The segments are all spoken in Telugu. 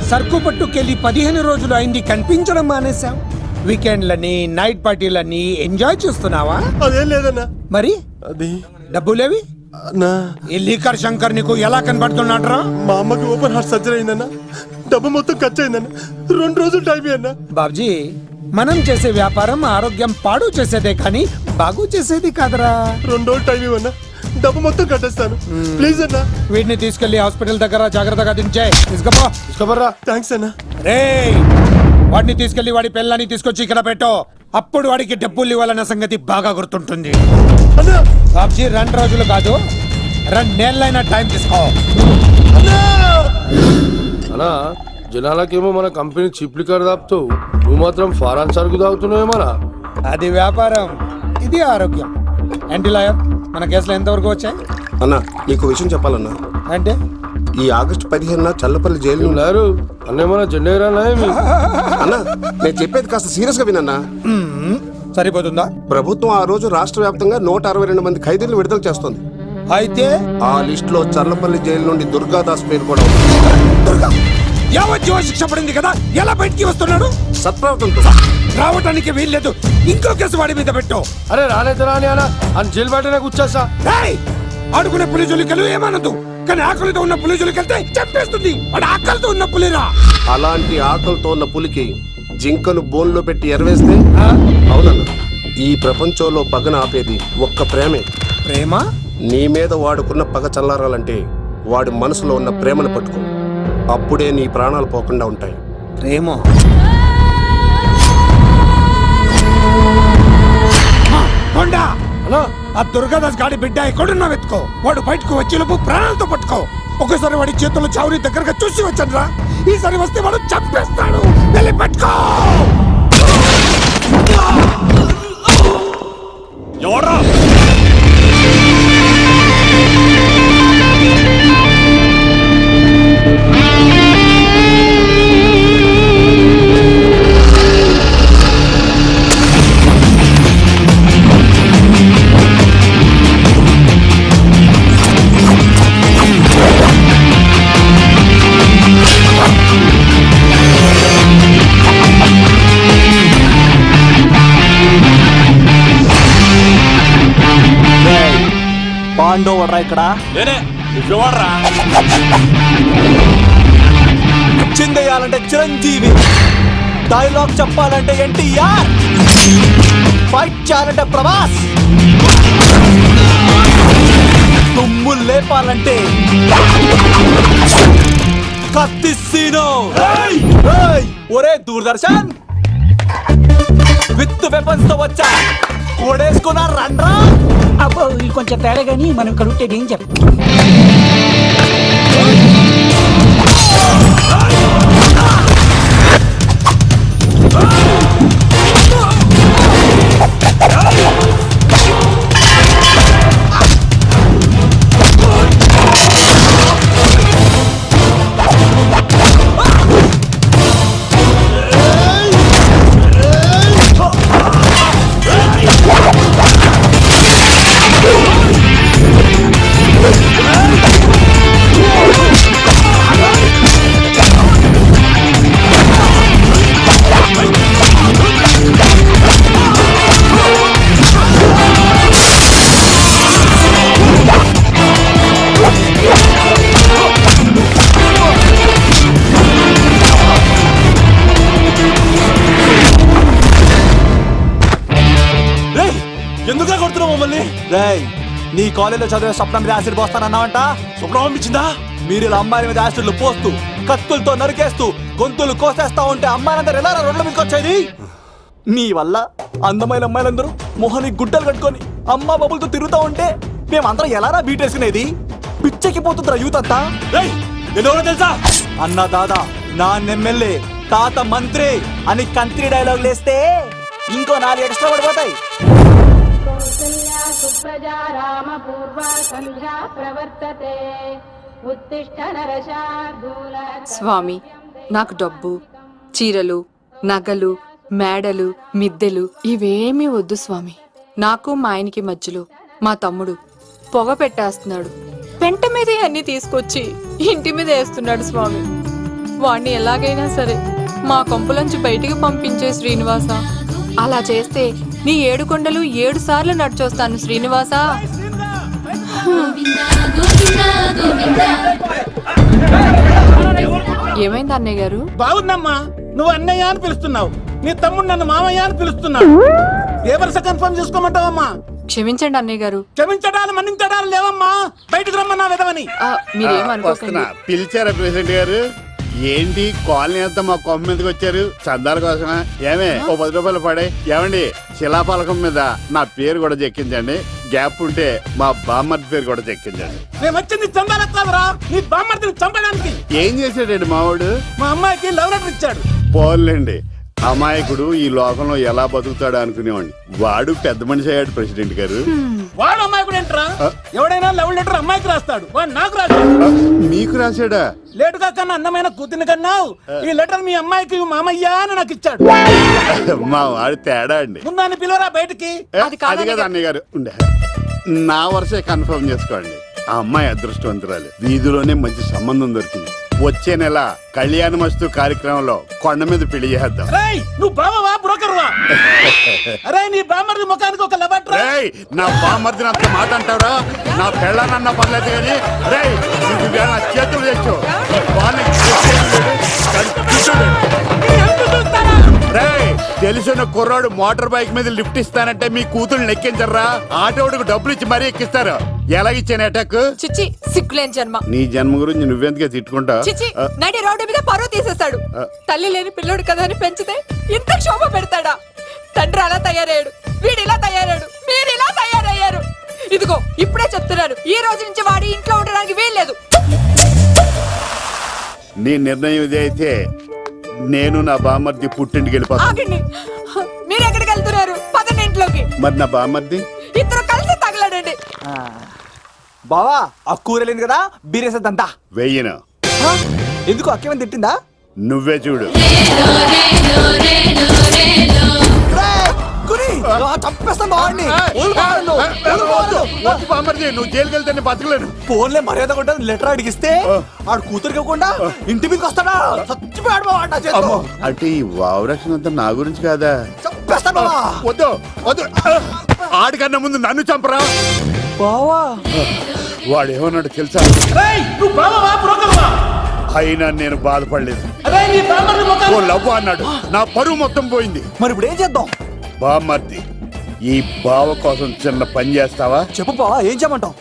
సరుకు పట్టుకెళ్ళి 15 రోజులు అయింది, కనిపించడం మానేశాం. వీకెండ్లని నైట్ పార్టీలని ఎంజాయ్ చేస్తున్నావా? అదేం లేదన్నా. మరి అది డబ్బులేవి? ఈ లీకర్ శంకర్ నీకు ఎలా కనబడుతున్నాడ్రా? మా అమ్మకి ఓపెన్ హార్ట్ సర్జరీ అయిందన్నా, డబ్బు మొత్తం ఖర్చు అయిందన్నా. 2 రోజులు టైం అన్నా. బాబ్జీ, మనం చేసే వ్యాపారం ఆరోగ్యం పాడు చేసేదే కానీ బాగు చేసేది కాదరా. 2 రోజులు టైం ఇవ్వన్నా, డబ్బు మొత్తం కట్టేస్తాను. ప్లీజ్ అన్నా. వీటిని తీసుకెళ్లి హాస్పిటల్ దగ్గర జాగ్రత్తగా దించాయి. తీసుకోబర్రా. థ్యాంక్స్ అన్నా. రేయ్, వాడిని తీసుకెళ్లి వాడి పిల్లని తీసుకొచ్చి ఇక్కడ పెట్టు. అప్పుడు వాడికి డబ్బులు ఇవ్వాలన్న సంగతి బాగా గుర్తుంటుంది. బాబ్జీ 2 రోజులు కాదు, 2 నెలలైనా టైం తీసుకో. అన్నా, జనాలకేమో మన కంపెనీ చీప్ లిక్కర్ తాపుతావు, నువ్వు మాత్రం ఫారెన్ సరుకు తాగుతున్నావేమన్నా? అది వ్యాపారం, ఇది ఆరోగ్యం. ఏంటి లాయర్, మన కేసులో ఎంతవరకు వచ్చాయి? అన్నా, నీకు విషయం చెప్పాలన్నా. అంటే ఈ ఆగస్టు 15 చల్లపల్లి జైలు లేరు అన్నేమన్నా జెండా అన్నా, నేను చెప్పేది కాస్త సీరియస్ గా వినన్నా. సరిపోతుందా? ప్రభుత్వం ఆ రోజు రాష్ట్ర వ్యాప్తంగా 162 మంది ఖైదీలను విడుదల చేస్తోంది. అయితే ఆ లిస్ట్ లో చల్లపల్లి జైలు నుండి దుర్గాదాస్ పేరు కూడా ఉంది. యావజ్జీవ శిక్ష పడింది కదా, ఎలా బయటికి వస్తున్నాడు? సత్ప్రవర్తనతో రావటానికి వీల్లేదు. ఇంకో కేసు వాడి మీద పెట్టు. అరే రాలేదు రాని అలా అని జైలు బయటనే కూర్చోసా. ఆడుకునే పులిజులికలు ఏమనదు, కానీ ఆకలితో ఉన్న పులిజులికెళ్తే చంపేస్తుంది. వాడు ఆకలితో ఉన్న పులిరా. అలాంటి ఆకలితో ఉన్న పులికి జింకను బోన్లో పెట్టి ఎరవేస్తే అవునన్నా, ఈ ప్రపంచంలో పగన ఆపేది ఒక్క ప్రేమే. ప్రేమ? నీ మీద వాడుకున్న పగ చల్లారాలంటే వాడి మనసులో ఉన్న ప్రేమను పట్టుకో. అప్పుడే నీ ప్రాణాలు పోకుండా ఉంటాయి. ప్రేమ? ఆ దుర్గాదాస్ గాడి బిడ్డ ఎక్కడున్నా వెతుకో. వాడు బయటకు వచ్చేలోపు ప్రాణాలతో పట్టుకో. ఒకసారి వాడి చేతుల్లో చౌరి దగ్గరగా చూసి వచ్చానురా. ఈసారి వస్తే వాడు చంపేస్తాడు. వెళ్ళి పట్టుకో. ఎవరా? పాండోవడ్రా ఇక్కడ చిందేయాలంటే చిరంజీవి, డైలాగ్ చెప్పాలంటే ఎన్టీఆర్, ఫైట్ చేయాలంటే ప్రభాస్, తుమ్ము లేపాలంటే కత్తిసీను. ఒరే దూరదర్శన్, విత్ వెపన్స్ తో వచ్చా, కొడేసుకున్నా రండ్రా. అబ్బో, ఇది కొంచెం తేడా కానీ మనం ఇక్కడ ఉంటే ఏం చెప్ప. ఎందుకు కొడుతున్నావు మమ్మల్ని? రేయ్, నీ కాలేజీలో చదివే స్వప్నం మీద యాసిడ్ పోస్తానన్నావంట. స్వప్నం పంపించిందా? మీరు ఇలా అమ్మాయిల మీద యాసిడ్లు పోస్తూ, కత్తులతో నరికేస్తూ, గొంతులు కోసేస్తా ఉంటే అమ్మాయిలందరూ ఎలా రోడ్ల మీదకి వచ్చేది? నీ వల్ల అందమైన అమ్మాయిలందరూ మొహానికి గుడ్డలు కట్టుకొని అమ్మా బబులతో తిరుగుతా ఉంటే మేమందరం ఎలారా బీటేసుకునేది? పిచ్చెక్కి పోతుందిరా యూత్ అంతా. తెలుసా? అన్న దాదా, నా ఎమ్మెల్యే, తాత మంత్రి అని కంత్రి డైలాగ్ లేస్తే ఇంకో 4 ఎక్స్ట్రా పడిపోతాయి. సుప్రజా రామ పూర్వ సంధ్యా ప్రవర్తతే ఉత్తిష్ట నరశార్దూల. స్వామి, నాకు డబ్బు, చీరలు, నగలు, మేడలు, మిద్దెలు ఇవేమీ వద్దు స్వామి. నాకు మా ఆయనకి మధ్యలో మా తమ్ముడు పొగ పెట్టేస్తున్నాడు. పెంట మీదే అన్ని తీసుకొచ్చి ఇంటి మీద వేస్తున్నాడు స్వామి. వాణ్ణి ఎలాగైనా సరే మా కొంపలోంచి బయటికి పంపించే శ్రీనివాస. అలా చేస్తే నీ 7 కొండలు 7 సార్లు నడిచొస్తాను శ్రీనివాస. ఏమైంది అన్నయ్య గారు? బాగుందమ్మా, నువ్వు అన్నయ్య అని పిలుస్తున్నావు, నీ తమ్ముడు నన్ను మామయ్య అని పిలుస్తున్నాడు. ఏ వరుస కన్ఫర్మ్ చేసుకోమంటావమ్మా? క్షమించండి అన్నయ్య గారు. క్షమించడాలు మన్నించడాలు లేవమ్మా, బయటకు రమ్మన్నా విధవని. మీరేమనుకోకండి. పిలిచారా ప్రెసిడెంట్ గారు? ఏంటి కాలనీ అంతా మా కొమ్మ మీదకి వచ్చారు? చందాల కోసమా? ఏమే ఓ 10 రూపాయలు పడే. ఏమండి శిలాపలకం మీద నా పేరు కూడా చెక్కించండి. గ్యాప్ ఉంటే మా బామ్మర్ది పేరు కూడా చెక్కించండి. మేము వచ్చింది చందాలకు కాదురా, నీ బామ్మర్దిని చంపడానికి. ఏం చేశాడండి మావాడు? మా అమ్మాయికి లవ్ లెటర్ ఇచ్చాడు. పోన్లేండి, అమాయకుడు ఈ లోకంలో ఎలా బతుకుతాడు అనుకునేవాడిని. వాడు పెద్ద మనిషి అయ్యాడు ప్రెసిడెంట్ గారు. వాడు అమ్మాయికుడు ఏంట్రా? ఎవడైనా లవ్ లెటర్ అమ్మాయికి రాస్తాడు, వాడు నాకు రాశాడు. మీకు రాశాడా? లేటుగా కన్నా అందమైన కూతుని కన్నావు. ఈ లెటర్ మీ అమ్మాయికి మామయ్య అని నాకు ఇచ్చాడు. మా వాడు తేడా అండి. ముందాన్ని పిలవరా బయటికి. అది కదా అన్నయ్య గారు. ఉండే నా వరుసే కన్ఫర్మ్ చేసుకోండి. ఆ అమ్మాయి అదృష్టవంతురాలు. వీధిలోనే మంచి సంబంధం దొరికింది. వచ్చే నెల కళ్యాణమస్తు కార్యక్రమంలో కొండ మీద పెళ్లి చేద్దాం. నువ్వు బావవా బ్రోకర్వా? అరే నీ బామ్మర్ది ముఖానికి ఒక లెటర్. నా బామ్మర్దిని అంత మాట అంటారా? నా పెళ్ళనన్న పర్లేదు కానీ నా చేతులు తెచ్చు. తెలిసిన కుర్రాడు మోటార్ బైక్ మీద లిఫ్ట్ ఇస్తానంటే మీ కూతురు ఎక్కించరా? ఆటోడికి డబ్బులు ఇచ్చి మరీ ఎక్కిస్తారు. ఎలాగిచ్చాను అటాక్? చిచ్చి సిగ్గులేని జన్మ. నీ జన్మ గురించి నువ్వెందుకే తిట్టుకుంటా? చిచ్చి నడి రోడ్డు మీద పరువు తీసేస్తాడు. తల్లి లేని పిల్లోడు కదా అని పెంచితే ఇంత క్షోభ పెడతాడా? తండ్రి అలా తయారయ్యాడు, వీడు ఇలా తయారయ్యాడు, మీరు ఇలా తయారయ్యారు. ఇదిగో ఇప్పుడే చెప్తున్నారు, ఈ రోజు నుంచి వాడి ఇంట్లో ఉండడానికి వీల్లేదు. నీ నిర్ణయం ఇదే అయితే నేను నా బామ్మర్ది పుట్టింటికి వెళ్ళిపోతాను. ఆగండి, మీరు ఎక్కడికి వెళ్తున్నారు? పదండి ఇంట్లోకి. మరి నా బామ్మర్ది? ఇద్దరు కలిసి తగలడండి. బావా ఆ కూర లేదు కదా, బీరేసేద్దంతా. వెయ్యను. ఎందుకు అక్కేమని తిట్టిందా? నువ్వే చూడు. నువ్వు జైలుకి వెళ్తే బతకలేను. ఫోన్లే మర్యాద కొట్టా లెటర్ అడిగిస్తే ఆడు కూతురికి ఇవ్వకుండా ఇంటి మీదకి వస్తాడా? చచ్చిపోయాడు బావా నా చేతిలో. అంటే ఈ వావరక్షణ అంతా నా గురించి కాదా? చంపేస్తాను బావా. వద్దు వద్దు, ఆడికన్నా ముందు నన్ను చంపరా. బావా వాడు ఏమన్నాడు తెలుసా? నువ్వు బావవా బ్రోకర్వా? అయినా నేను బాధపడలేదు. అరే నీ బామ్మర్ది ఓ ముఖానికి. లవ్ అన్నాడు, నా పరువు మొత్తం పోయింది. మరి ఇప్పుడు ఏం చేద్దాం? బామ్మర్ది, ఈ బావ కోసం చిన్న పని చేస్తావా? చెప్పు బావా, ఏం చేయమంటావు?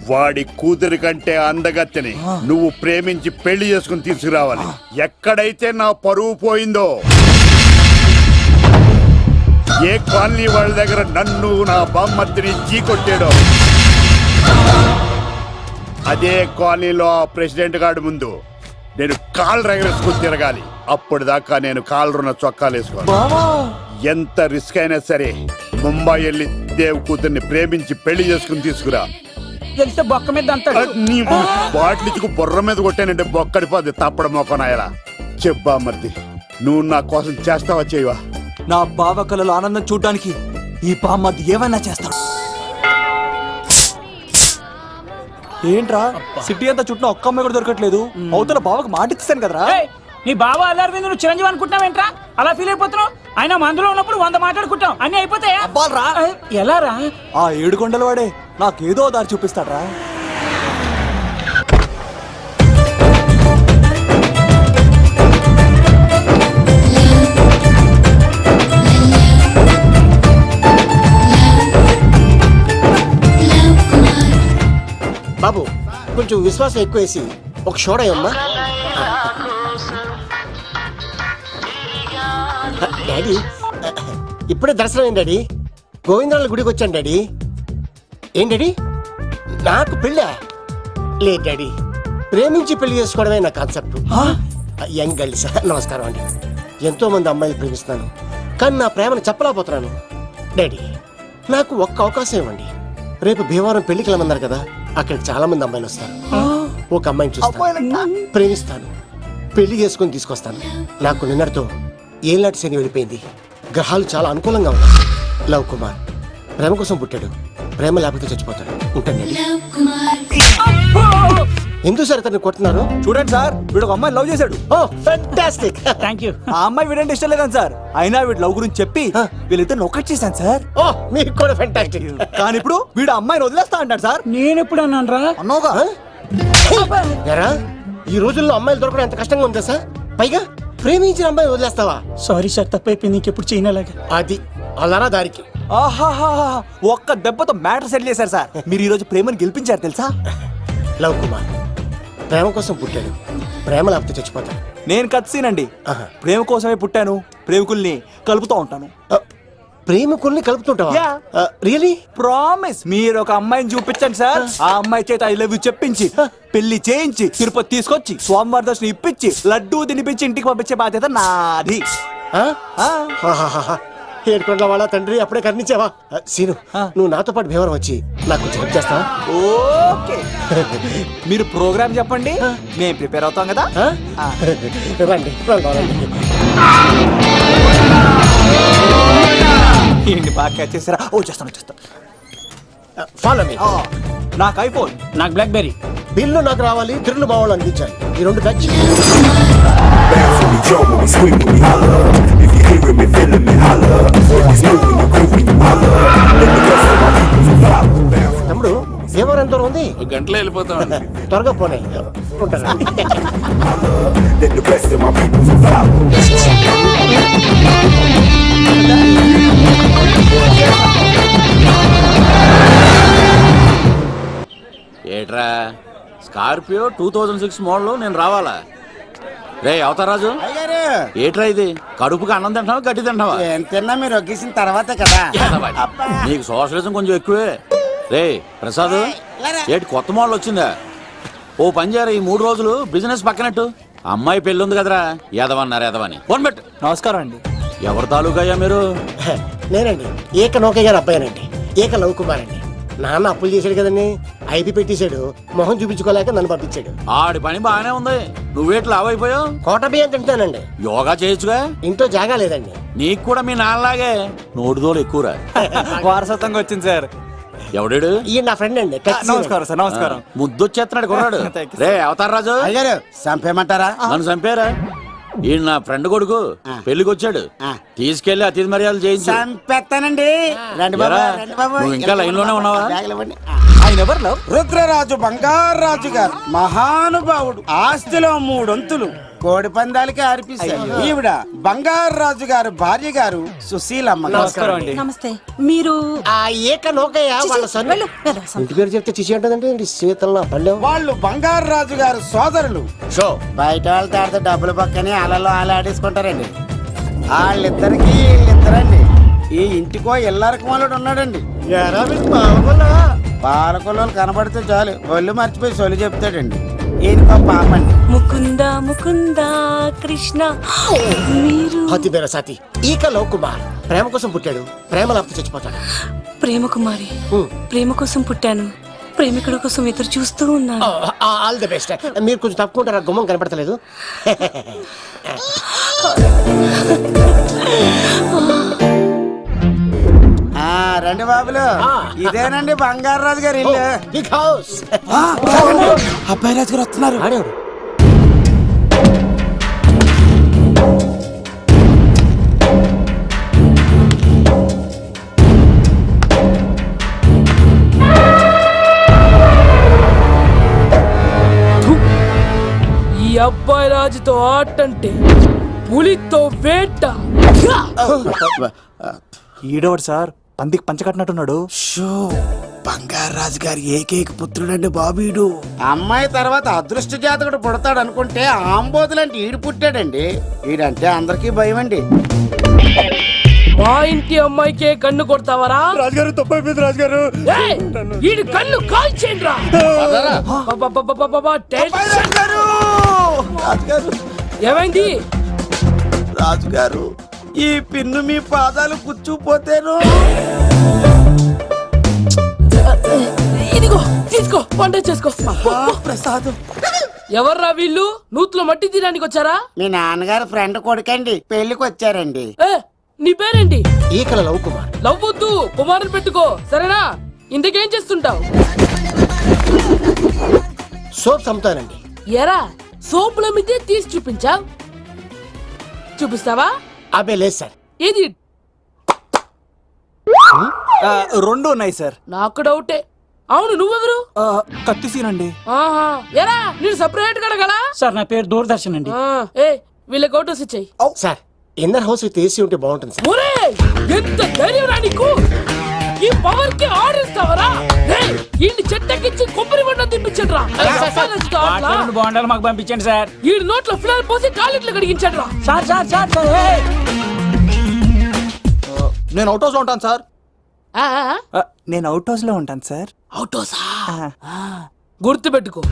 వాడి కూతురి కంటే అందగత్తెని నువ్వు ప్రేమించి పెళ్లి చేసుకుని తీసుకురావాలి. ఎక్కడైతే నా పరువు పోయిందో, ఏ కాలనీ వాళ్ళ దగ్గర నన్ను నా బామ్మర్దిని చీకొట్టాడో, అదే కాలనీలో ఆ ప్రెసిడెంట్ గారి ముందు నేను కాళ్ళు రగరేసుకుని తిరగాలి. అప్పుడు దాకా నేను కాళ్ళున్న చొక్కాలు వేసుకోవాలి. ఎంత రిస్క్ అయినా సరే ముంబై వెళ్ళి దేవ్ కూతుర్ని ప్రేమించి పెళ్లి చేసుకుని తీసుకురా. తెలిస్తే బొక్క మీద అంటాడు. నీ బాటిలిచ్చుకు బుర్ర మీద కొట్టానంటే బొక్కడిపోద్ది తప్పడ మొక్కనాయలా. చెప్పా మర్ది, నువ్వు నా కోసం చేస్తావా చేయవా? నా బావ కళలో ఆనందం చూడడానికి ఈ బామ్మది ఏమైనా చేస్తాడు. ఏంట్రా సిటీ అంతా చుట్టూ ఒక్క అమ్మాయి కూడా దొరకట్లేదు. అవతల బావకు మాట ఇస్తాను కదరా. నీ బావ అల్లరి మీద నువ్వు చిరంజీవి అనుకుంటున్నావేంట్రా? అలా ఫీల్ అయిపోతున్నావు? ఆయన మందులో ఉన్నప్పుడు 100 మాట్లాడుకుంటాం, అన్ని అయిపోతాయా? అబ్బాల్రా, ఎలా రా? ఆ 7 కొండల వాడే నాకేదో దారి చూపిస్తాడ్రా. బాబు కొంచెం విశ్వాసం ఎక్కువేసి ఒక షోడయమ్మా. డాడీ ఇప్పుడే దర్శనం అయింది డాడీ. గోవిందరాల గుడికి వచ్చాను డాడీ. ఏం డాడీ నాకు పెళ్ళా? లేదు డాడీ, ప్రేమించి పెళ్లి చేసుకోవడమే నా కాన్సెప్ట్. యంగ్ గర్ల్స్ నమస్కారం అండి. ఎంతో మంది అమ్మాయిలు ప్రేమిస్తున్నాను, కానీ నా ప్రేమను చెప్పలేకపోతున్నాను. డాడీ నాకు ఒక్క అవకాశం ఇవ్వండి. రేపు భీమవరం పెళ్లికి వెళ్ళమన్నారు కదా, అక్కడికి చాలా మంది అమ్మాయిలు వస్తారు. ఒక అమ్మాయిని చూస్తాను, ప్రేమిస్తాను, పెళ్లి చేసుకుని తీసుకొస్తాను. నాకు నిన్నటితో ఏళ్ళనాటి శని వెళ్ళిపోయింది. గ్రహాలు చాలా అనుకూలంగా ఉన్నాయి. లవ్ కుమార్ ప్రేమ కోసం పుట్టాడు, ప్రేమ లేకపోతే చచ్చిపోతాడు. ఉంటానండి. ఎందుకు సార్ ఇతన్ని కొట్టున్నారు? చూడండి సార్, వీడు ఒక అమ్మాయి లవ్ చేశాడు. Oh fantastic. Thank you. ఆ అమ్మాయి వీడంటే ఇష్టం లేదని సార్, అయినా వీడు లవ్ గురించి చెప్పి వీళ్ళిద్దరు ఒకటి చేశాను సార్. ఓ మీకు కూడా ఫెంటాస్టిక్. కానీ ఇప్పుడు వీడు అమ్మాయిని వదిలేస్తా అంటాడు సార్. నేను ఎప్పుడు అన్నాను రా? అన్నోగా ఎరా ఈ రోజుల్లో అమ్మాయిలు దొరకడం ఎంత కష్టంగా ఉందా సార్? పైగా ప్రేమించిన అమ్మాయి వదిలేస్తావా? సారీ సార్, తప్పైపోయింది, ఇంకెప్పుడు చేయనలాగా. అది అలారా దారికి. ఆహాహా, ఒక్క దెబ్బతో మ్యాటర్ సెటిల్ చేశారు సార్. మీరు ఈ రోజు ప్రేమను గెలిపించారు తెలుసా? లవ్ కుమార్ ప్రేమ కోసం పుట్టాడు, ప్రేమ లేకపోతే చచ్చిపోతాడు. నేను కత్సీనండి. ఆహా. ప్రేమ కోసమే పుట్టాను, ప్రేమికుల్ని కలుపుతూ ఉంటాను. ప్రేమికుల్ని కలుపుతుంటావా? Yeah. రియలీ? ప్రామిస్. మీరు ఒక అమ్మాయిని చూపించండి సార్, ఆ అమ్మాయి చేత ఐ లవ్ యూ చెప్పించి పెళ్లి చేయించి తిరుపతి తీసుకొచ్చి స్వామివారి దర్శనం ఇప్పించి లడ్డూ తినిపించి ఇంటికి పంపించే బాధ్యత నాది. ఏడుకొండల వాళ్ళ తండ్రి అప్పుడే కర్ణించావా? సీను నువ్వు నాతో పాటు భీవరం వచ్చి నాకు కొంచెం హెల్ప్ చేస్తావా? ఓకే. మీరు ప్రోగ్రామ్ చెప్పండి, మేము ప్రిపేర్ అవుతాం కదా. రండి రండి. ఏంటి బాగా క్యాచ్ చేస్తారా? ఓ చేస్తాను. Follow me. నాకు ఐఫోన్. నాకు బ్లాక్ బెర్రీ. బిల్లు నాకు రావాలి, తిరులు మా వాళ్ళు అందించాలి. ఈ రెండు బ్యాచ్. తమ్ముడు భీమవరం ఎంత దూరం ఉంది? గంటలో వెళ్ళిపోతాం. త్వరగా పోనీ. ఉంటాను. ఏట్రా స్కార్పియో 2006 మోడల్ నేను రావాలా? రే అవతారాజు, ఏట్రా ఇది? కడుపుకి అన్నం తింటావా గడ్డి తింటావా? తిన్నా మీరు ఒగ్గేసిన తర్వాతే కదా. నీకు సోషలిజం కొంచెం ఎక్కువే. రే ప్రసాద్, ఏటి కొత్త మోడల్ వచ్చిందా? ఓ పని చేయరా, ఈ 3 రోజులు బిజినెస్ పక్కనట్టు. అమ్మాయి పెళ్ళి ఉంది కదరా, ఎదవన్నారు ఎదవని. ఫోన్ పెట్టు. నమస్కారం అండి. ఎవరి తాలూకయ్యా మీరు? నేనండి ఏక నౌకయ్య గారు అబ్బాయినండి, ఏక లవ్ కుమార్ అండి. నాన్న అప్పులు చేశాడు కదండి, ఐపీ పెట్టేశాడు, మొహం చూపించుకోలేక నన్ను పంపించాడు. ఆడి పని బాగానే ఉంది, నువ్వేట్లు లావైపోయావు? కోట బియ్యం తింటానండి. యోగా చేయొచ్చుగా? ఇంట్లో జాగా లేదండి. నీకు కూడా మీ నాన్నలాగే నోటిదోలు ఎక్కువరా. వారసత్వంగా వచ్చింది సార్. ఎవడాడు? ఈయన నా ఫ్రెండ్ అండి. నమస్కారం సార్. నమస్కారం. ముద్దొచ్చేస్తున్నాడు కొన్నాడు. Thank you, రే అవతార్ రాజు, అయ్యారు చంపేయమంటారా? నన్ను చంపారా? ఈయన నా ఫ్రెండ్ కొడుకు పెళ్లికి వచ్చాడు, తీసుకెళ్లి అతిథి మర్యాదలు చేయించు. చంపేస్తానండి. ఎరా, నువ్వు ఇంకా లైన్ లోనే ఉన్నావా? ఆయన ఎవరు లవ్? రుద్రరాజు బంగారాజు గారు మహానుభావుడు, ఆస్తిలో 3 వంతులు కోడి పందాలకి అర్పిస్తారు. ఈవిడ బంగారాజు గారు భార్య గారు సుశీలమ్మ. నమస్కారం అండి. నమస్తే. మీరు ఆ ఏక నౌకయ్య వాళ్ళ సొంత ఇంటి పేరు చెప్తే చిచి అంటుందంటే శీతల పల్లెం. వాళ్ళు బంగారాజు గారు సోదరులు. షో బయట వాళ్ళతో ఆడితే డబ్బులు పక్కనే అలలో ఆలాడేసుకుంటారండి. వాళ్ళిద్దరికి వీళ్ళిద్దరండి. ఈ ఇంటికో ఇల్లరకం వాళ్ళు ఉన్నాడండి. పాలకొల్లు కనబడితే చాలు ఒళ్ళు మర్చిపోయి సొలి చెప్తాడండి. ఈయనకో పాపండి. ముకుంద ముకుంద కృష్ణ. మీరు హతి బేర సాతి ఈక లవ్ కుమార్ ప్రేమ కోసం పుట్టాడు, ప్రేమ లేకపోతే చచ్చిపోతాడు. ప్రేమ కుమారి, ప్రేమ కోసం పుట్టాను, ప్రేమికుడు కోసం ఎదురు చూస్తూ ఉన్నాను. All the best. మీరు కొంచెం తప్పుకుంటారా? గుమ్మం కనపడతలేదు. రండి బాబులు, ఇదేనండి బంగారాజు గారి ఇల్లు. Big house. అబ్బాయి రాజు గారు వస్తున్నారు. ఈ అబ్బాయి రాజుతో ఆటంటే పులితో వేట. ఈడోడు సార్, పందికి పంచ కట్టినట్టున్నాడు. బంగారాజు గారి ఏకైక పుత్రుడండి బాబీడు. అమ్మాయి తర్వాత అదృష్ట జాతకుడు పుడతాడు అనుకుంటే ఆంబోతులంటే ఈడు పుట్టాడండి. ఈడంటే అందరికీ భయం అండి. మా ఇంటి అమ్మాయికే కన్ను కొడతావరా? రాజుగారు తప్పైపోయింది రాజుగారు. ఈడు కన్ను కాల్చేయండి రా. ఏమైంది రాజుగారు? ఈ పిన్ను మీ పాదాలు కూర్చుపోతేను. ఇదిగో తీసుకో, వంట చేసుకో. ప్రసాదం. ఎవర్రా వీళ్ళు? నూతులో మట్టి తీయడానికి వచ్చారా? మీ నాన్నగారు ఫ్రెండ్ కొడుకండి, పెళ్లికి వచ్చారండి. నీ పేరేంటి? ఈకల లవ్ కుమార్. లవ్వొద్దు, కుమారుని పెట్టుకో సరేనా? ఇంతకేం చేస్తుంటావు? సోప్స్ అమ్ముతానండి. ఎరా సోపుల మీదే తీసి చూపించావు, చూపిస్తావా? అబ్బే లేదు సార్. ఇది రెండు ఉన్నాయి సార్. నాకు డౌటే. అవును నువ్వెవరు? కత్తిసీనండి. ఆహా, ఎరా నేను సపరేట్ కడగలా? సార్ నా పేరు దూరదర్శన్ అండి. ఏ వీళ్ళ గోటోస్ ఇచ్చాయి. Sir inner house with AC ఉంటే బాగుంటుంది సార్. ఒరే ఎంత ధైర్యం రా నీకు! ఈ పవర్ కి ఆర్డర్ ఇస్తావరా? ఈ చెట్టెక్కించి కొబ్బరి బండ తిప్పించండి రా. వాటిలో రెండు బోండాలు మాకు పంపించండి సార్. ఈ నోట్లో ఫిల్టర్ పోసి టాయిలెట్లు కడిగించండి రా. సార్ సార్ సార్ సార్ ఏయ్! నేను అవుట్ హౌస్ లో ఉంటాను సార్. ఆ, ఆ, నేను అవుట్ హౌస్ లో ఉంటాను సార్. అవుటోసా? గుర్తు పెట్టుకో,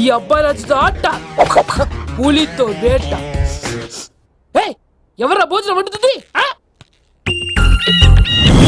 ఈ అబ్బాయి రాజుతో ఆట, పులితో వేట. ఎవరా భోజనం వండుతుంది?